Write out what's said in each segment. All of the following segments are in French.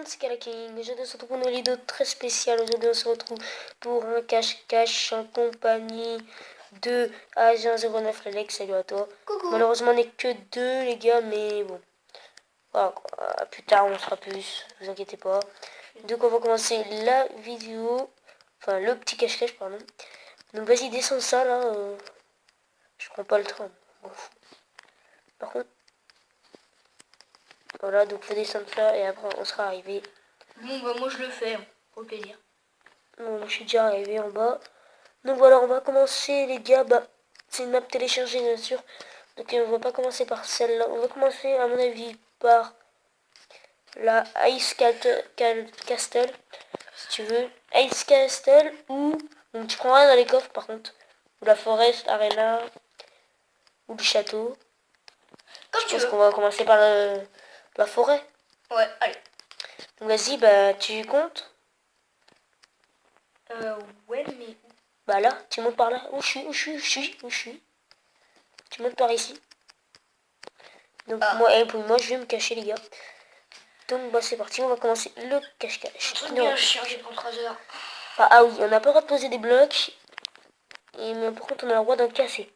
monde, c'est Kalaking. Aujourd'hui, on se retrouve pour une vidéo très spéciale. Aujourd'hui, on se retrouve pour un cache-cache en compagnie de Agent 09 Alex. Salut à toi. Coucou. Malheureusement, on n'est que deux, les gars, mais bon. Voilà, plus tard, on sera plus. Vous inquiétez pas. Donc, on va commencer la vidéo. Enfin, le petit cache-cache, pardon. Donc, vas-y, descends ça là. Je prends pas le train. Bon. Par contre. Voilà, donc faut descendre ça et après on sera arrivé. Bon, bah moi je le fais, pour le plaisir. Bon, je suis déjà arrivé en bas. Donc voilà, on va commencer les gars. Bah, c'est une map téléchargée bien sûr. Donc on va pas commencer par celle-là. On va commencer à mon avis par la Ice Castle. Si tu veux. Ice Castle ou... Donc tu prends rien dans les coffres par contre. Ou la Forest Arena. Ou le château. Comme Je pense qu'on va commencer par la forêt. Ouais, allez. Donc vas-y, bah tu comptes. Ouais, mais... Bah là, tu montes par là. Où je suis. Tu montes par ici. Donc moi, je vais me cacher les gars. Donc bah c'est parti, on va commencer le cache-cache. Un truc bien chiant, j'ai pris 3 heures. Ah oui, on n'a pas le droit de poser des blocs. Mais par contre, on a le droit d'en casser.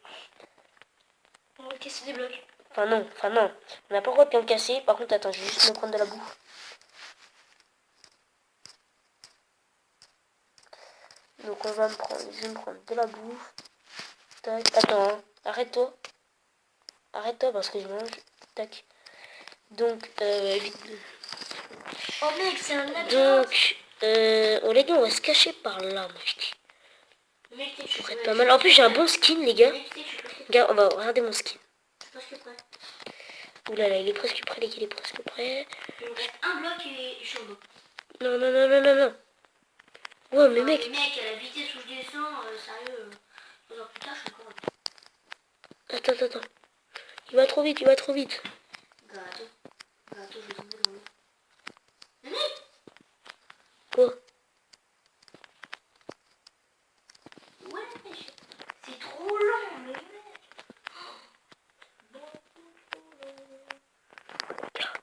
On va casser des blocs. Enfin non. On n'a pas le droit d'en casser. Par contre, attends, je vais juste me prendre de la bouffe. Donc je vais me prendre de la bouffe. Tac, attends, hein. Arrête-toi parce que je mange. Tac. Donc, Oh mec, c'est un labyrinthe. Donc, les gars, on va se cacher par là, moi je dis. Mec, Ça pourrait être pas mal. En plus, j'ai un bon skin, les gars. Regarde, on va regarder mon skin. Presque prêt. Oulala, il est presque prêt, les gars, il est presque prêt. Il me reste un bloc et je suis en dos. Non. Ouais, mais mec. Mais mec, à la vitesse où je descends, sérieux, 2 heures plus tard, je suis encore là. Attends. Il va trop vite. Gâteau, je vais tomber dans l'eau. Mais mec! Quoi? Ouais, c'est trop long, mais mec!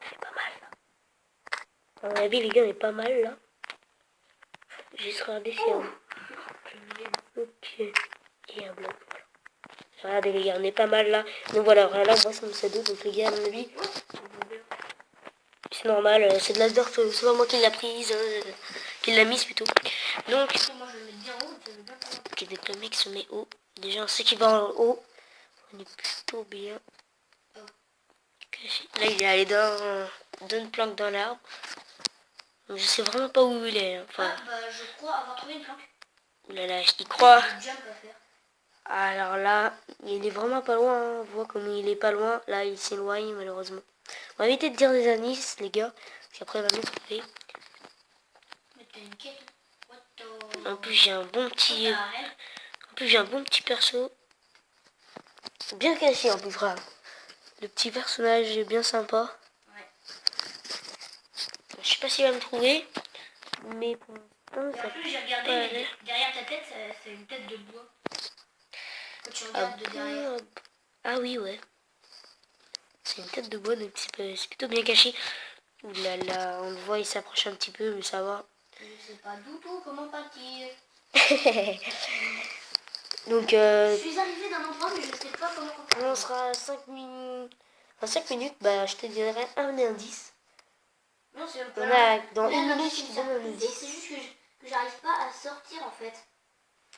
C'est pas mal, là. À mon avis, les gars, on est pas mal, là. Juste regarder si Ok. Et un bloc, voilà. Regardez, les gars, on est pas mal, là. Donc voilà, là, on voit son pseudo. Donc, les gars, à mon avis... C'est normal, c'est de la dirt, c'est pas moi qui l'a prise, qui l'a mise plutôt. Donc, Moi, je vais le mettre bien haut, je vais bien faire. ok, donc le mec se met haut. Déjà, on sait qu'il va en haut. On est plutôt bien caché. Là, il est allé dans une planque dans l'arbre. Donc, je sais vraiment pas où il est. Enfin, Je crois avoir trouvé une planque. oulala, je t'y crois. Il y a un jump à faire. Alors là, il est vraiment pas loin. Hein. On voit comme il est pas loin. Là, il s'éloigne malheureusement. On va éviter de dire des indices, les gars. Parce qu'après, il va nous trouver. Mais t'as une quête. En plus, j'ai un bon petit... perso. Bien caché en plus, frère. Le petit personnage est bien sympa. Ouais. Je sais pas s'il va me trouver. Mais pour l'instant, Et ça en plus, j'ai regardé, mais derrière ta tête, c'est une tête de bois. Quand tu regardes de derrière. Ah oui, ouais. C'est une tête de bois, donc c'est plutôt bien caché. Oulala, on le voit, il s'approche un petit peu, mais ça va. Je sais pas du tout comment partir. Donc, Je suis arrivée d'un endroit, mais je sais pas comment partir. on sera à 5 minutes. Enfin, 5 minutes, bah, je te dirai un indice. Non, c'est On a, dans là, une non, minute, je te donne un indice. c'est juste que j'arrive pas à sortir en fait.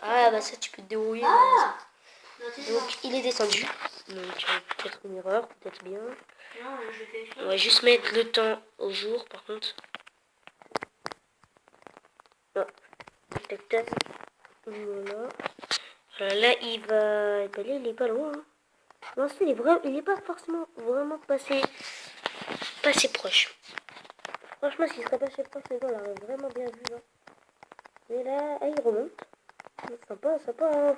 Ah, bah, ça, tu peux te débrouiller. Ah non, Donc, il est descendu. Donc, peut-être une erreur, peut-être bien. non, je fais On va juste mettre le temps au jour, par contre. Oh. Tac. Voilà. Là, il va... Bah, là, il est pas loin. Hein. Non, il est pas forcément vraiment passé proche. Franchement, s'il serait passé proche, les gars, on l'aurait vraiment bien vu. Hein. Mais là, il remonte. Sympa, hein.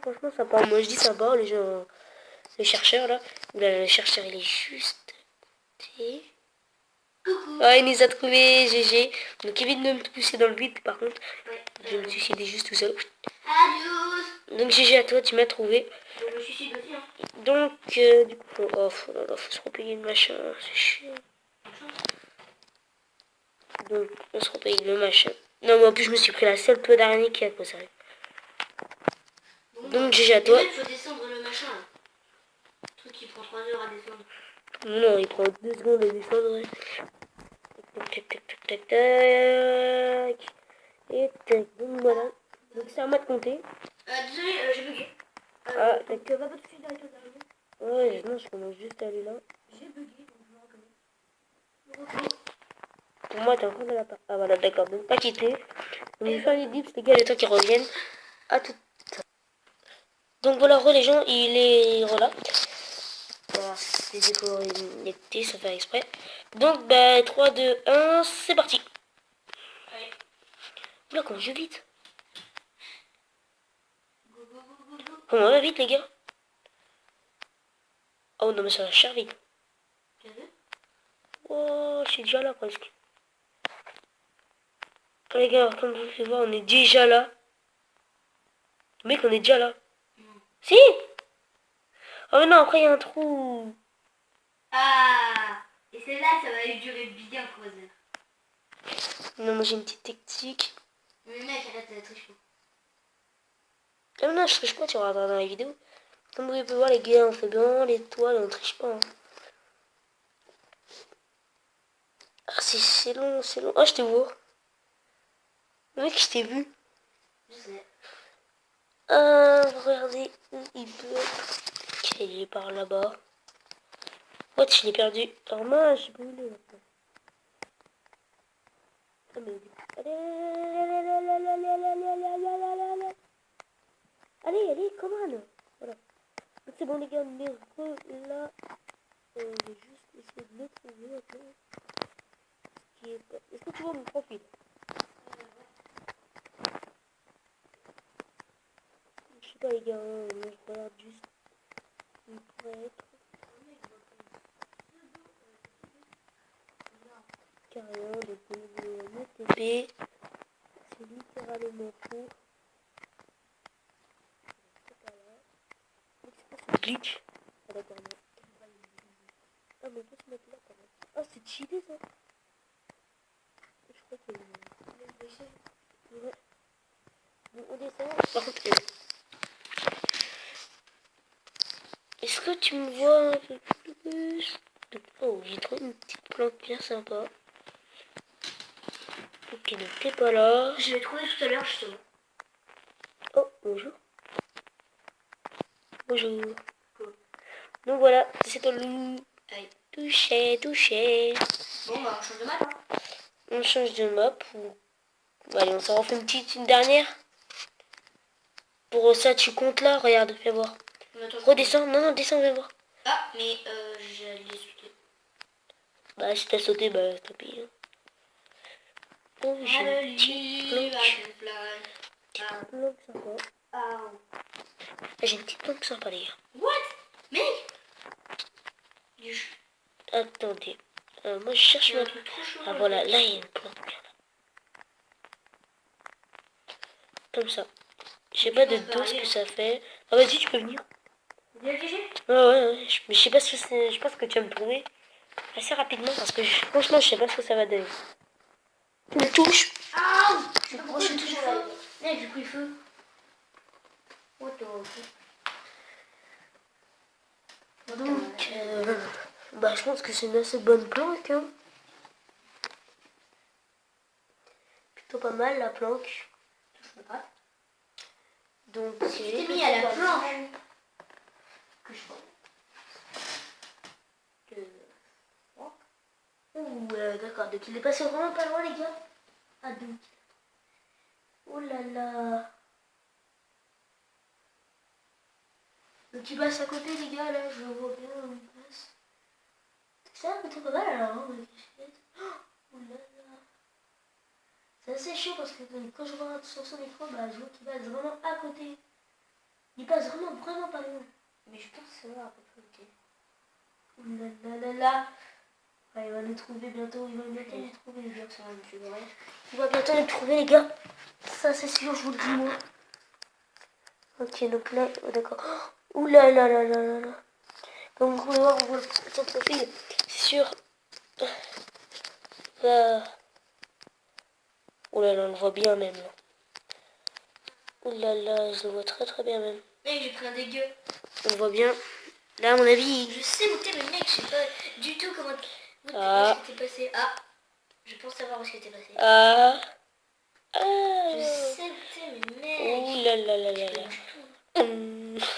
Franchement, sympa. Moi, je dis sympa, les gens... Le chercheur, là. Le chercheur, il est juste... Coucou. Ah, il nous a trouvé, GG. Donc, évite de me pousser dans le vide, par contre. Ouais, Je vais me suicider juste tout seul. adios. Donc, GG à toi, tu m'as trouvé. Donc, je me suicide aussi, hein. Donc, du coup, faut se repayer le machin, c'est chiant. Donc, on se repaye le machin. Non, mais en plus, je me suis pris la seule peau d'araignée qui a quoi ça arrive. Bon, Donc, GG à toi. il faut descendre le machin. Là. Le truc qui prend 3 heures à descendre. Non, il prend 2 secondes à descendre. Tac, tac, tac, tac, tac, tac. Et tac. Donc, voilà. Donc, c'est à moi de compter. Désolé, j'ai bugué. Ah, tac. Donc, va pas tout de suite dans les tours d'araignée. Ouais, non, je commence juste à aller là. J'ai bugué, donc je me reconnais. Pour moi, t'es en train de la part. Ah, voilà, d'accord. Donc, pas quitter. On va faire les dips, les gars, les temps qui reviennent. À tout. Donc, voilà, les gens, il est. Voilà. Voilà, les échos connectés, ça fait exprès. Donc, bah, 3, 2, 1, c'est parti. Allez. Oula, comment je vais vite. Go, go, go, go, go. Comment on va vite, les gars? Oh non, mais ça va cher vite. Tu as vu? Oh, je suis déjà là presque. Les gars, comme vous pouvez voir, on est déjà là. Mec, on est déjà là. Si. Oh mais non, après il y a un trou. Ah. Et celle-là, ça va durer bien 3 heures. Non, moi j'ai une petite tactique. Mais mec, arrête de tricher. Ah non, je triche pas, tu regarderas dans la vidéo. Comme vous pouvez voir, les gars, on fait bien l'étoile, on triche pas. Hein. Ah, c'est long, c'est long. Ah, je te vois. Mec, je t'ai vu. Je sais. Ah, regardez où il peut. Ok, il est par là-bas. What, je l'ai perdu. Alors moi, je sais pas où il est maintenant. Ah, mais... Allez, come on. Voilà. Donc c'est bon les gars, on est là. Je vais juste essayer de le trouver un peu. Est-ce que tu vois mon profil? Je sais pas les gars, je regarde juste. Il pourrait être carrément de MTP. C'est littéralement faux. C'est pas là. C'est quoi ce glitch? Ah d'accord, non. Ah mais on peut se mettre là quand même. Ah c'est cheaté ça. Je crois que... Ouais. Bon, on descend. Par contre, est-ce que tu me vois un peu plus? Oh, j'ai trouvé une petite plante bien sympa. Ok, donc t'es pas là. Je l'ai trouvé tout à l'heure, justement. Oh, bonjour. Bonjour. Cool. Donc voilà, c'est ton loup. Allez. Touché. Bon, bah, on change de map, hein. On change de map. Bon, allez, on s'en refait une dernière. Pour ça, tu comptes là, regarde, fais voir. Redescends, non, descends, viens voir. Ah, mais j'allais sauter. Bah, si t'as sauté, bah, tant pis. Hein. Oh, j'ai une petite planque sympa. Ah, j'ai une petite planque sympa, les gars. What? Mec? Attendez. Moi, je cherche un ma... truc trop chaud. Ah, voilà, là, il y a une planque. Comme ça. Je sais pas de dos ce que ça fait. Ah, vas-y, tu peux venir. Ouais. Ouais. Mais je sais pas ce que tu vas me trouver assez rapidement parce que franchement, je sais pas ce que ça va donner. Tu me touches. Ah, je sais pas pourquoi j'ai touché feu. Mec, j'ai pris feu. What the fuck. Donc, bah, je pense que c'est une assez bonne planque. Hein. Plutôt pas mal la planque. Touche pas. Donc, Tu t'es mis à la planche. Que je vois. Ouh, d'accord. Donc, il est passé vraiment pas loin, les gars. Ah, donc. Oh là là. Donc, il passe à côté, les gars, là. Je le vois bien où il passe. Ça va plutôt pas mal, alors. Hein, oh là là. C'est assez chaud parce que quand je regarde sur son écran, bah, je vois qu'il passe vraiment à côté. Il passe vraiment pas loin. Mais je pense que ça va à peu près, ok. Ouh là là là là. Ouais, il va nous trouver bientôt, il va bientôt nous trouver les gars. Il va bientôt nous trouver les gars. Ça c'est sûr, je vous le dis moi. Ok, donc là, oh, d'accord. Oh, ouh là là là là là là. Comme vous pouvez voir, on voit son profil. C'est sûr. Oh là là, on le voit bien même là. Oh là là, je le vois très très bien même. Mec, j'ai pris un dégueu. On le voit bien. Là, à mon avis... Je sais où t'es, mais mec, je sais pas du tout comment... Où Ah. est-ce que t'es passé? Ah, je pense savoir où est-ce que t'es passé. Ah. Ah. Je sais où t'es, mais mec... Oh là là là là Je là. bouge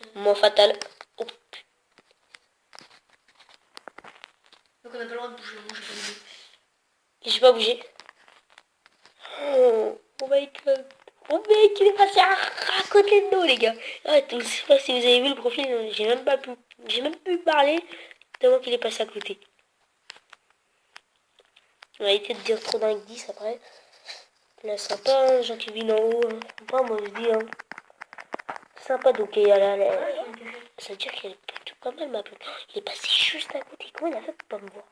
tout. Mort fatal. Oh. Donc on n'a pas le droit de bouger, moi j'ai pas bougé. J'ai pas bougé. Oh my god. Oh mec, il est passé à côté de nous, les gars. Ah, je sais pas si vous avez vu le profil, j'ai même pu parler tellement qu'il est passé à côté. On va éviter de dire trop dingue 10 après. Là, sympa, hein, gens qui vivent en haut. Hein. Pas moi, je dis, hein. Sympa, donc il y a là. Ça veut dire qu'il est plutôt pas mal, ma pote. Il est passé juste à côté. Comment il a fait pour pas me voir?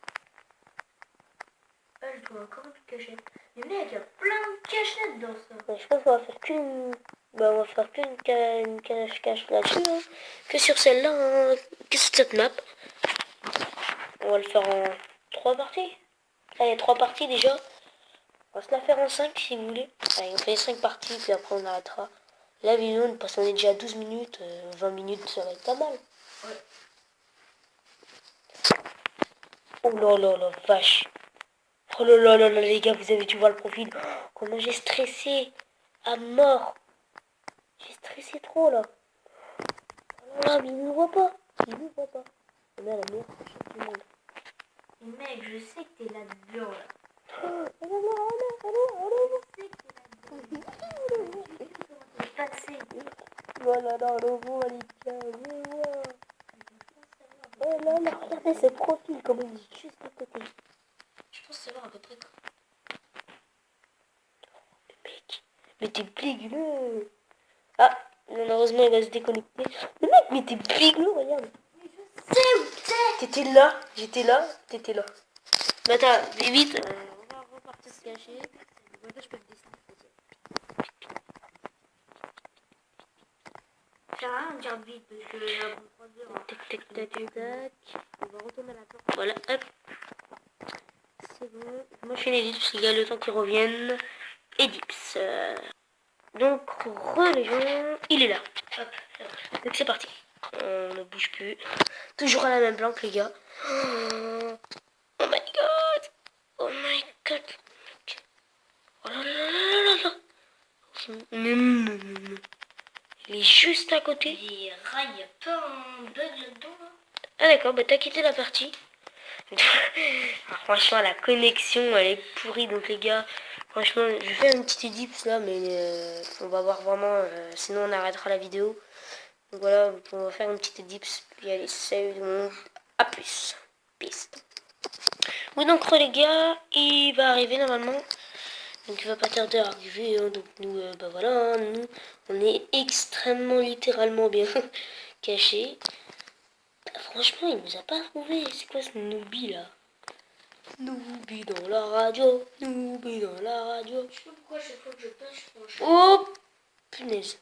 Ah, je dois encore un truc caché. Mais mec, il y a plein de cachettes dans ça. Ouais, je pense qu'on va faire qu'une... Bah, on va faire qu'une cache-cache là-dessus, hein. Que sur celle-là, hein. Que sur cette map. On va le faire en 3 parties. Là, il y a 3 parties déjà. On va se la faire en 5 si vous voulez. Allez, on fait 5 parties, puis après on arrêtera. La vidéo, parce qu'on est déjà à 12 minutes, 20 minutes, ça va être pas mal. Ouais. Oh là là la vache. Oh là là là là, les gars, vous avez dû voir le profil. Oh, comment j'ai stressé. À mort. J'ai stressé trop là. Oh là là, mais il ne voit pas. Il ne voit pas. On a la meilleure prochaine du monde. Mais mec, je sais que t'es là-dedans, là. Oh là là, oh là là, Je sais que t'es là-dedans. Je sais comment t'es passé. oh là là, le voit, les gars, je vois. Oh là là, regardez ce profil, comment il est juste à côté. Je pense savoir à peu près quoi. Mec, mais t'es dégueuleux. Ah, malheureusement, il va se déconnecter. Mais mec, mais t'es dégueuleux, regarde. Mais je sais où t'es. T'étais là, j'étais là, t'étais là. Mais attends, vite, on va repartir se cacher. Là, je peux le dessiner. Ça sert à rien de dire vite parce que là, pour 3 heures. Tac, tac, tac, tac. On va retourner à la porte. Voilà, hop. C'est bon. Moi, je fais une edit parce qu'il y a le temps qu'ils reviennent. Edips. Donc, les gens, il est là. Hop, hop. Donc, c'est parti. On ne bouge plus. Toujours à la même planque, les gars. Oh my god. Oh my god. Oh là là là là là. Il est juste à côté. Et Rai, il y a pas un bug là-dedans, là. Ah d'accord, bah t'as quitté la partie. Alors, franchement, la connexion, elle est pourrie. Donc les gars, franchement, je vais faire une petite ellipse là, mais on va voir vraiment. Sinon, on arrêtera la vidéo. Donc voilà, on va faire une petite ellipse. Puis allez, salut tout le monde. A plus. Peace. Oui, donc les gars, il va arriver normalement. Donc il va pas tarder à arriver. Hein. Donc nous, bah voilà, hein, nous, on est extrêmement littéralement bien cachés. Franchement, il nous a pas trouvé. C'est quoi ce noobie là? Noobie dans la radio, noobie dans la radio. Je sais pas pourquoi à chaque fois que je passe, je prends un chat. Oh punaise.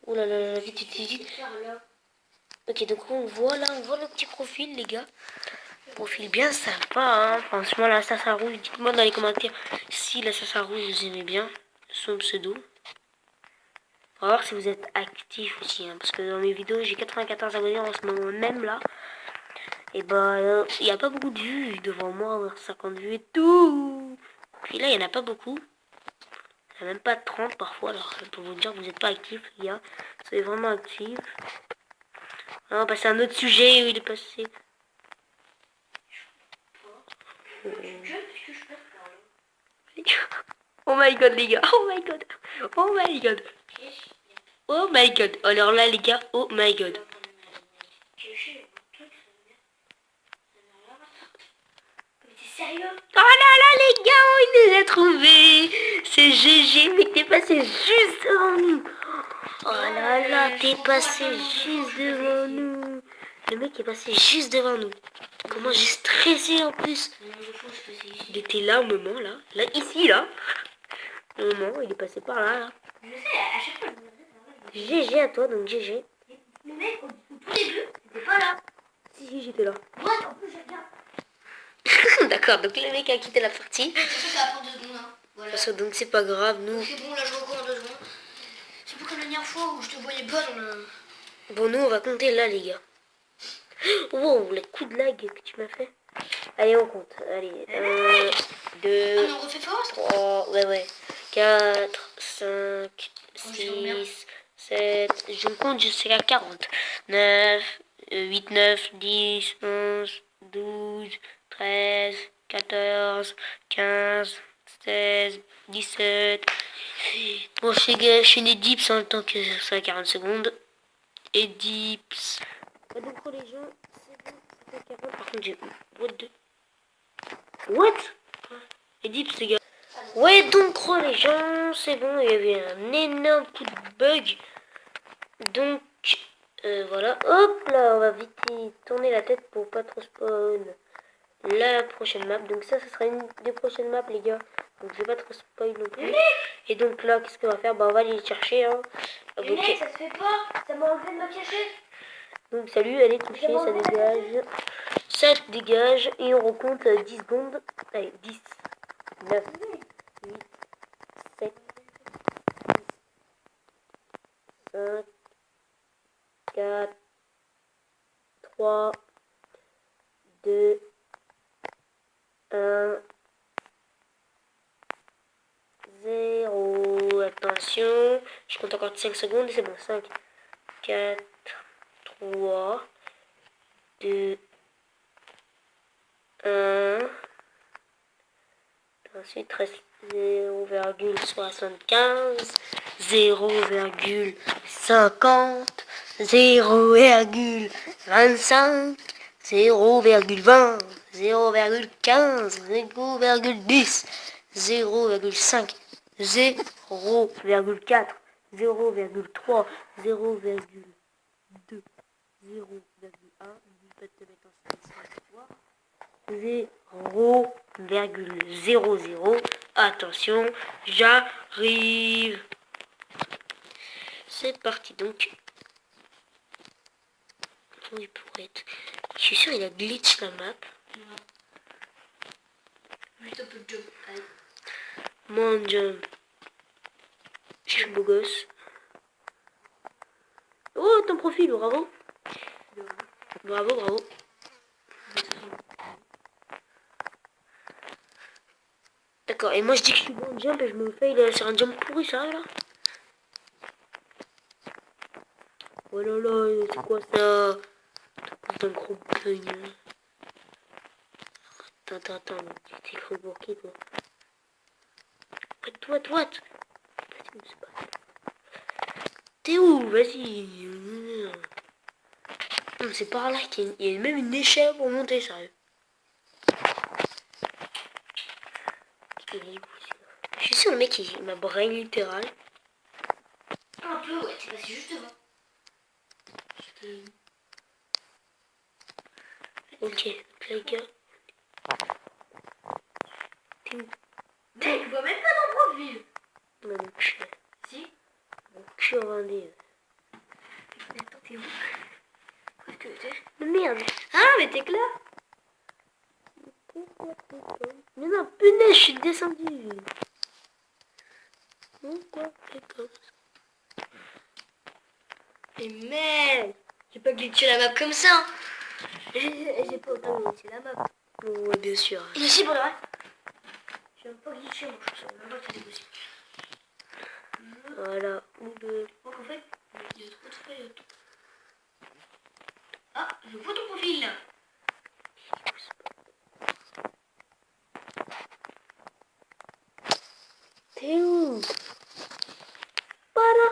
Oh là là là, vite, vite, vite. Ok, donc on voit là, on voit le petit profil, les gars. Profil bien sympa, hein. Franchement, l'assassin rouge, dites-moi dans les commentaires si l'assassin rouge vous aimez bien son pseudo. On va voir si vous êtes actif aussi, hein, parce que dans mes vidéos, j'ai 94 abonnés en ce moment même là. Et bah, il n'y a pas beaucoup de vues devant moi, avoir 50 vues et tout. Puis là, il n'y en a pas beaucoup. Il n'y a même pas 30 parfois, alors pour vous dire que vous n'êtes pas actifs, les gars. Soyez vraiment actifs. Alors, on va passer à un autre sujet où il est passé. Oh my god, les gars. Oh my god. Oh my god. Oh my god. Alors là, les gars, oh my god. Sérieux? Oh là là, les gars, il nous a trouvés. C'est GG, mais t'es passé juste devant nous. Oh là là, t'es passé juste devant nous. Le mec est passé juste devant nous. Comment j'ai stressé en plus. Il était là au moment, là. Là, ici, là. Au moment, il est passé par là, là. Je sais, à chaque fois, je me GG à toi, donc GG. le mec, au tout début, t'étais pas là. Si, j'étais là. Moi, en plus, j'ai rien. D'accord, donc le mec a quitté la partie. C'est sûr que ça va prendre 2 secondes, hein. Voilà. Parce que donc c'est pas grave, nous. Ok, bon, là, je recours en 2 secondes. C'est pas comme la dernière fois où je te voyais pas dans le... Bon, nous, on va compter là, les gars. Wow, le coup de lag que tu m'as fait. Allez, on compte. Allez, 1, Ah, 2, mais on refait Forest 3, ouais. 4, 5, Oh, je sens bien. 6, 7, je compte jusqu'à 40. 9, 8, 9, 10, 11, 12, 13, 14, 15, 16, 17. Bon, je fais des dips en même temps que ça a 40 secondes. Et dips. Bah, donc pour les gens, c'est bon, ça fait 40. Par contre, j'ai... What? Et dips, les gars. Ouais, donc les gens, c'est bon, il y avait un énorme coup de bug. Donc, voilà. Hop là, on va vite y tourner la tête pour pas trop spawn la prochaine map. Donc ça sera une des prochaines maps, les gars. Donc je vais pas trop spoil non plus. Et donc là, qu'est-ce qu'on va faire? Bah on va aller les chercher. Hein. Mais mec, ça se fait pas. Ça m'a enlevé de ma cachette. Donc salut, allez toucher, ça dégage. Ça dégage et on recompte 10 secondes. Allez, 10, 9, 8, 7, 5, 4, 3, 2, 1, 0. Attention, je compte encore 5 secondes et c'est bon. 5, 4, 3, 2, 1. Ensuite, reste 0,75, 0,50, 0,25, 0,20, 0,15, 0,10, 0,5, 0,4, 0,3, 0,2, 0,1. N'oublie pas de te mettre en silencieux. 0,00. Attention, j'arrive. C'est parti donc. Où il pourrait être? Je suis sûr il a glitch la map. Juste un peu de jump. Allez. Mon jump. Je suis beau gosse. Oh, ton profil, bravo. Bravo, bravo. D'accord, et moi je dis que je suis bon en jump et je me fail sur un jump pourri, ça là. Oh là là, c'est quoi ça? C'est un gros bug. Attends, t'es cru pour qui toi? What? T'es où? Vas-y. Non, c'est par là qu'il y a même une échelle pour monter, sérieux. Il est où, celui-là? Je suis sûr, le mec, il m'a brain littéral. Un peu, ouais, t'es passé juste devant. Ok, les gars. T'es où? Mec, je vois même pas ton profil. Non, mon cul. Si. Mon cul en vendé. Mais attends, t'es où? Où est-ce que t'es? Mais merde. Ah, mais t'es que là. Mais non, punaise, je suis descendu. Pourquoi t'es comme ça? Mais mec, j'ai pas glitché la map comme ça. J'ai pas autant glitché la map. Ouais, bien sûr. Mais si, pour le vrai. J'ai même pas glitché, moi, je savais même pas que c'était possible. Voilà. Donc en fait, il y a trop de failles. Ah, je vois ton profil là. T'es où? Pas là.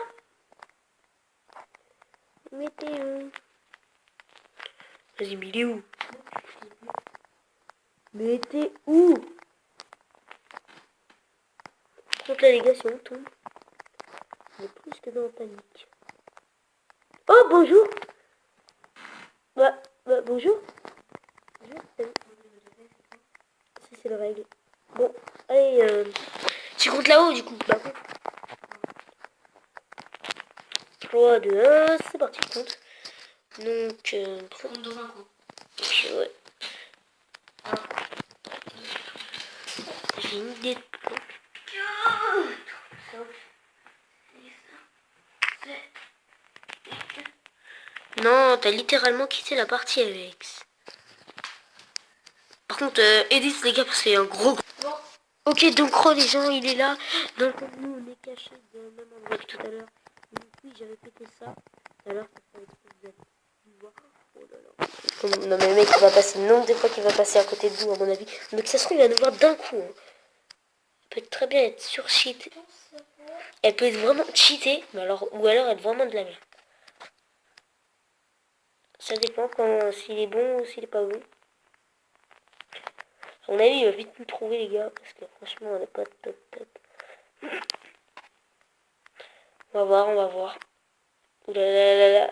Mais t'es où? Vas-y, mais il est où? Mais t'es où? Contre la négation, tout. On est plus que dans la panique. Oh, bonjour! Bah, bonjour. Bonjour, salut. Ça, c'est la règle. Bon, allez, tu comptes là-haut, du coup. Bah, compte. 3, 2, 1, c'est parti, compte. Donc, On dans un coup. ok, ouais. J'ai une idée de plan. Non, t'as littéralement quitté la partie avec. Par contre, Edith les gars, parce qu'il y a un gros... Bon. Ok, donc les gens, il est là. Donc nous, on est cachés dans le même endroit que tout à l'heure. Donc oui, j'avais pété ça. Tout à l'heure, ça fait exprès de voir. Oh là là. Non mais le mec, il va passer le nombre de fois qu'il va passer à côté de nous, à mon avis. Donc ça se trouve, il va nous voir d'un coup. Hein. Elle peut très bien être sur-cheat. Elle peut être vraiment cheatée, mais alors, ou alors être vraiment de la merde. Ça dépend quand s'il est bon ou s'il est pas bon. À mon avis, il va vite nous trouver, les gars, parce que franchement, on n'est pas top top. On va voir, on va voir. Oulalalala.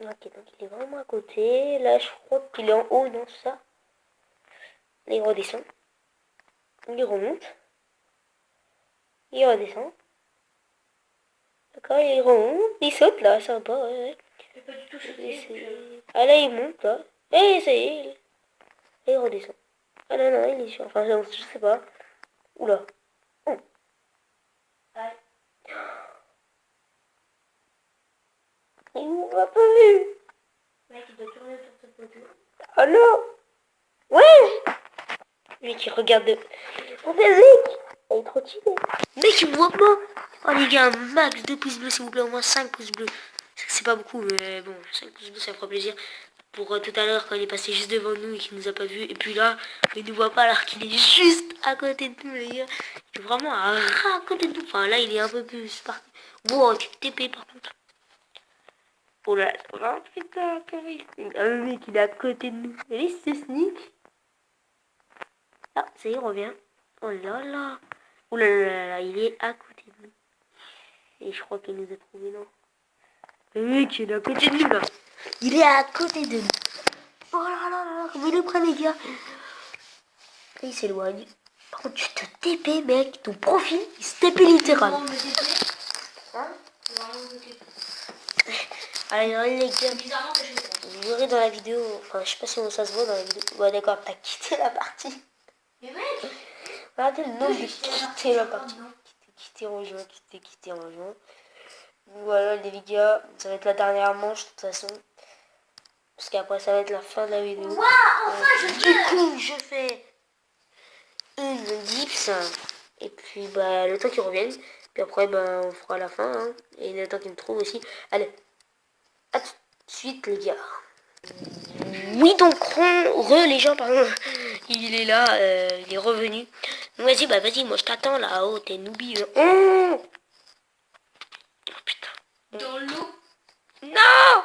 Ok, donc il est vraiment à côté. Là, je crois qu'il est en haut, non, c'est ça. Là, il redescend. Il remonte. Il redescend. D'accord, il remonte. Il saute, là, sympa, ouais. Je peux pas du tout sauter. Ah, là, il monte, là. Et ça y est. Et il redescend. Ah non, non, il est sur... Enfin, je sais pas. Oula. Oh. Ouais. Il nous a pas vu. Mec, il doit tourner sur ce poteau. Oh non. Ouais. Lui qui regarde... Oh, mais mec. Il est trop cheaté. Mec, il me voit pas. Oh, les gars, un max de pouces bleus, s'il vous plaît. Au moins 5 pouces bleus. C'est pas beaucoup, mais bon, 5 pouces bleus, ça me fera plaisir. Pour tout à l'heure, quand il est passé juste devant nous et qu'il nous a pas vu. Et puis là, il nous voit pas alors qu'il est juste à côté de nous, les gars. Il est vraiment à côté de nous. Enfin, là, il est un peu plus parti. Wow, tu TP par contre. Oh là là, oh, putain, comment il... Le mec, il est à côté de nous. Et c'est sneak. Ah, ça y est, il revient. Oh là là. Oh là là là, il est à côté de nous. Et je crois qu'il nous a trouvé, non. Le mec, il est à côté de nous, là. Il est à côté de nous. Oh là là là, comment il le prend, les gars. Et il s'éloigne. Par contre, tu te TP, mec. Ton profil, il se TP littéralement. Hein? Allez, les gars. Bizarrement que je fais ça. Vous verrez dans la vidéo. Enfin, je sais pas si ça se voit dans la vidéo. Ouais, d'accord, t'as quitté la partie. Mais mec, Regardez le nombre de quitter la partie. non. Quitter, rejoint, quitter, rejoint. Voilà, les gars. Ça va être la dernière manche, de toute façon. Parce qu'après, ça va être la fin de la vidéo. Waouh, enfin, je Du peux. coup, je fais une dips. Et puis, bah, le temps qu'ils reviennent. Puis après, bah, on fera la fin. Hein, et le temps qu'ils me trouvent aussi. Allez, à tout de suite, les gars. Oui, donc, les gens, pardon. Il est là, il est revenu. Donc, vas-y, bah, vas-y, moi, je t'attends là-haut. T'es noobie. Oh putain. Dans l'eau. Non!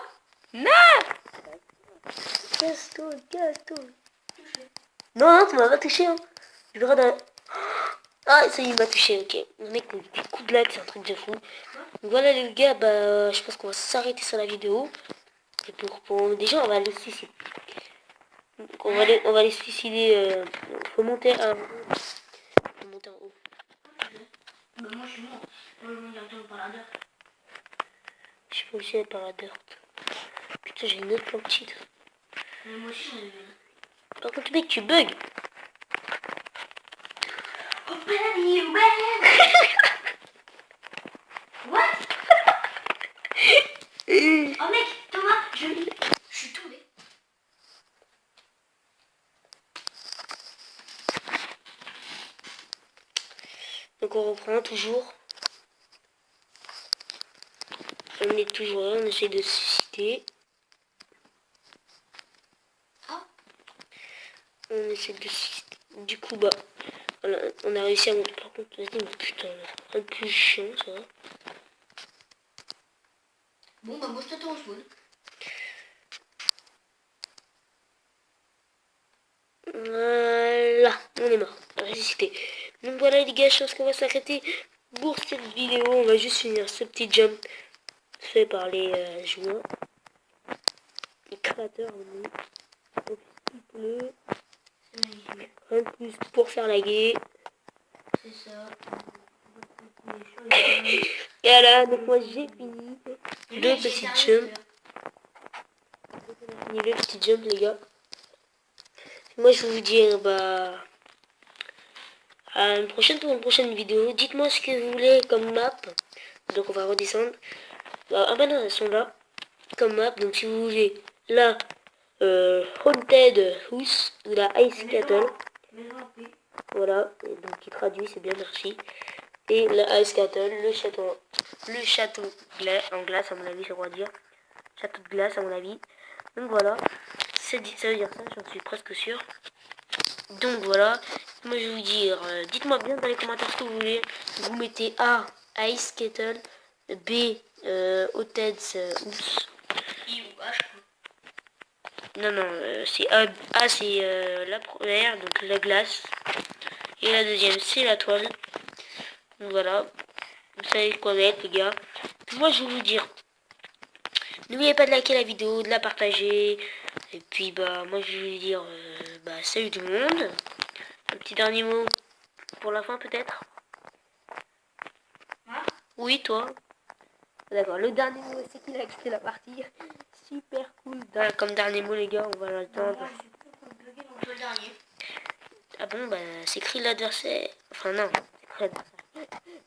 Non! Casse-toi, casse-toi. Non, non, tu m'as pas touché. Hein. Je verrai dans... Ah, ça y est, il m'a touché, ok. Le mec, il des coups de lag, c'est un truc de fou. Donc voilà, les gars, bah, je pense qu'on va s'arrêter sur la vidéo. Et pour déjà, on va les suicider. Donc, on va les suicider. Faut monter à... Faut monter en haut. Bah, moi, je suis mort. Moi, je vais directement par la dirt. Je suis pas obligé d'être par la dirt. Putain, j'ai une autre plante cheat. Mais moi aussi, j'en ai vu. Par contre, mec, tu bugs. Oh, baby, baby. What? Oh, mec, Thomas, je suis tombé. Donc on reprend toujours. On est toujours là, on essaie de se susciter. Ah. On essaie de se susciter. Du coup, bah, on a réussi à monter. Par contre, vas-y, mais putain, un peu chiant, ça va. Bon, bah, moi, je t'attends au spawn. Voilà, on est mort. Résister. Donc voilà les gars, je pense qu'on va s'arrêter pour cette vidéo. On va juste finir ce petit jump fait par les joueurs. Les créateurs, donc, il pleut. C'est magnifique. Un plus pour faire la guet. C'est ça. Voilà, donc moi j'ai fini. Deux petits jumps. Fini le petit jump les gars. Moi je vais vous dire bah à une prochaine pour une prochaine vidéo. Dites-moi ce que vous voulez comme map. Donc on va redescendre. Ah bah non, elles sont là, comme map. Donc si vous voulez, là, Haunted House ou la Ice Castle. Voilà, et donc qui traduit, c'est bien, merci. Et la Ice Castle, le château en glace, à mon avis, je crois dire. Château de glace, à mon avis. Donc voilà, ça veut dire ça, j'en suis presque sûr. Donc voilà, moi je vais vous dire, dites-moi bien dans les commentaires ce que vous voulez. Vous mettez A, Ice Kettle, B, Haunted House. I ou H, quoi. Non, non, c'est A, c'est la première, donc la glace. Et la deuxième, c'est la toile. Donc voilà, vous savez quoi mettre, les gars. Moi je vais vous dire, n'oubliez pas de liker la vidéo, de la partager. Et puis bah moi je vais vous dire, salut tout le monde. Un petit dernier mot pour la fin peut-être. Hein? Oui, toi. D'accord, le dernier mot c'est qu'il a quitté la partie. Super cool. Comme dernier mot les gars, on va l'attendre. Moi, j'ai plus qu'on buguer, donc le dernier. Ah bon, bah c'est écrit l'adversaire. Enfin non, c'est écrit l'adversaire.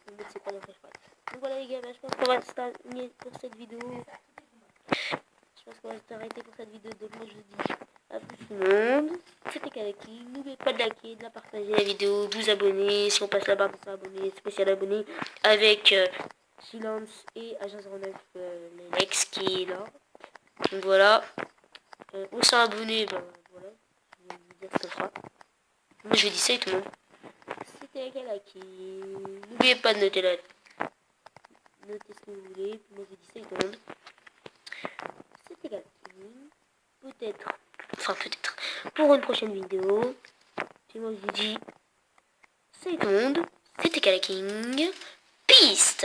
Le but c'est pas l'adversaire. Donc voilà les gars, je pense qu'on va s'arrêter pour cette vidéo. Je pense qu'on va s'arrêter pour cette vidéo. Donc moi je vous dis à plus tout le monde. C'était Kalaki. N'oubliez pas de liker, de la partager la vidéo, de vous abonner. Si on passe la barre de s'abonner, spécial abonné avec Silence et Agent 09 les Lex qui est là. Donc voilà. On s'est abonné, bah voilà. Je vais vous dire ce qu'on fera. Moi je vous dis salut tout le monde. C'était Kalaki. N'oubliez pas de noter notez ce que vous voulez. Moi je vous dis salut tout le monde. C'était Kalaki. Peut-être pour une prochaine vidéo. Puis moi je vous dis salut tout le monde. C'était Kalaking. Peace.